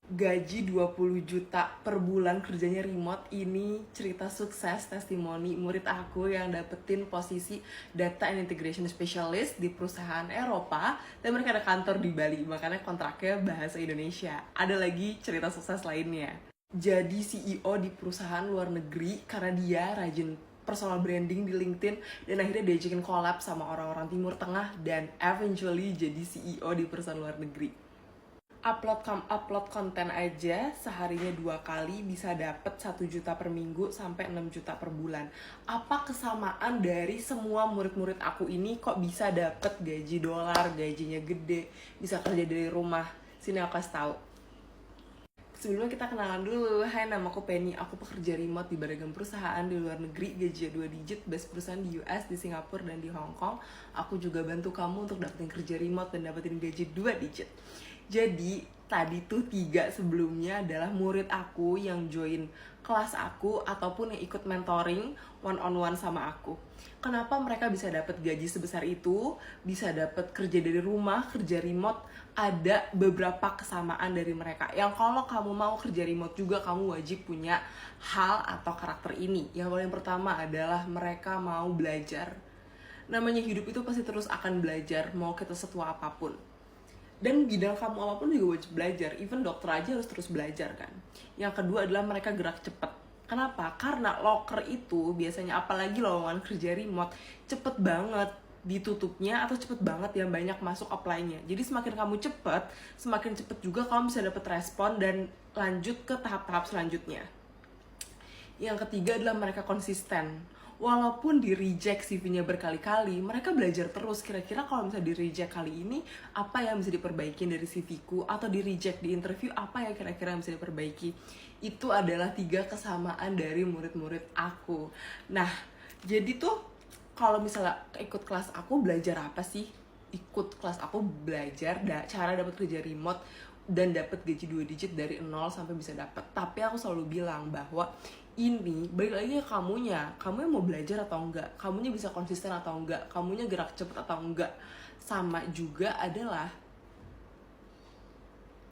Gaji 20 juta per bulan kerjanya remote. Ini cerita sukses testimoni murid aku yang dapetin posisi Data and Integration Specialist di perusahaan Eropa, dan mereka ada kantor di Bali, makanya kontraknya bahasa Indonesia. Ada lagi cerita sukses lainnya. Jadi CEO di perusahaan luar negeri karena dia rajin personal branding di LinkedIn, dan akhirnya diajakin collab sama orang-orang Timur Tengah, dan eventually jadi CEO di perusahaan luar negeri. Upload konten aja seharinya 2 kali bisa dapet 1 juta per minggu sampai 6 juta per bulan. Apa kesamaan dari semua murid-murid aku ini kok bisa dapet gaji dolar, gajinya gede, bisa kerja dari rumah? Sini aku kasih tahu. Sebelumnya kita kenalan dulu. Hai, nama aku Penny. Aku pekerja remote di beragam perusahaan di luar negeri, gajinya 2 digit, base perusahaan di US, di Singapura, dan di Hong Kong. Aku juga bantu kamu untuk dapetin kerja remote dan dapetin gaji 2 digit. Jadi tadi tuh 3 sebelumnya adalah murid aku yang join kelas aku ataupun yang ikut mentoring one on one sama aku. Kenapa mereka bisa dapat gaji sebesar itu, bisa dapat kerja dari rumah, kerja remote? Ada beberapa kesamaan dari mereka yang kalau kamu mau kerja remote juga kamu wajib punya hal atau karakter ini. Yang paling pertama adalah mereka mau belajar. Namanya hidup itu pasti terus akan belajar, mau kita setua apapun. Dan bidang kamu apapun juga wajib belajar. Even dokter aja harus terus belajar kan. Yang kedua adalah mereka gerak cepat. Kenapa? Karena loker itu biasanya, apalagi lowongan kerja remote, cepet banget ditutupnya atau cepet banget yang banyak masuk apply-nya. Jadi semakin kamu cepet, semakin cepet juga kamu bisa dapet respon dan lanjut ke tahap-tahap selanjutnya. Yang ketiga adalah mereka konsisten. Walaupun di reject CV-nya berkali-kali, mereka belajar terus. Kira-kira kalau misalnya di reject kali ini, apa yang bisa diperbaiki dari CV-ku? Atau di reject di interview, apa yang kira-kira yang bisa diperbaiki? Itu adalah 3 kesamaan dari murid-murid aku. Nah, jadi tuh kalau misalnya ikut kelas aku, belajar apa sih? Ikut kelas aku belajar cara dapat kerja remote dan dapat gaji 2 digit dari 0 sampai bisa dapat. Tapi aku selalu bilang bahwa ini balik lagi ke kamunya yang mau belajar atau enggak, kamunya bisa konsisten atau enggak, kamunya gerak cepet atau enggak. Sama juga adalah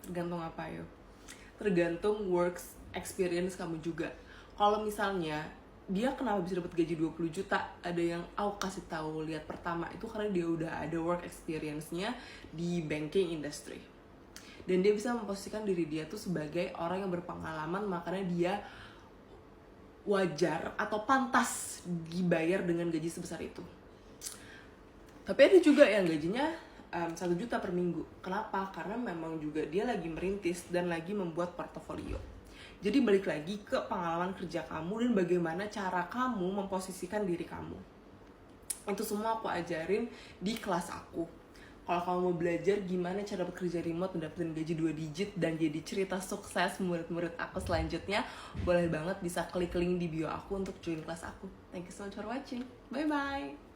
tergantung apa yuk, tergantung works experience kamu juga. Kalau misalnya dia kenapa bisa dapat gaji 20 juta, ada yang aku kasih tahu lihat pertama itu karena dia udah ada work experience-nya di banking industry, dan dia bisa memposisikan diri dia tuh sebagai orang yang berpengalaman, makanya dia wajar atau pantas dibayar dengan gaji sebesar itu. Tapi ada juga yang gajinya 1 juta per minggu. Kenapa? Karena memang juga dia lagi merintis dan lagi membuat portofolio. Jadi balik lagi ke pengalaman kerja kamu dan bagaimana cara kamu memposisikan diri kamu. Itu semua aku ajarin di kelas aku. Kalau kamu mau belajar gimana cara bekerja remote, mendapatkan gaji 2 digit, dan jadi cerita sukses murid-murid aku selanjutnya, boleh banget bisa klik link di bio aku untuk join kelas aku. Thank you so much for watching. Bye-bye.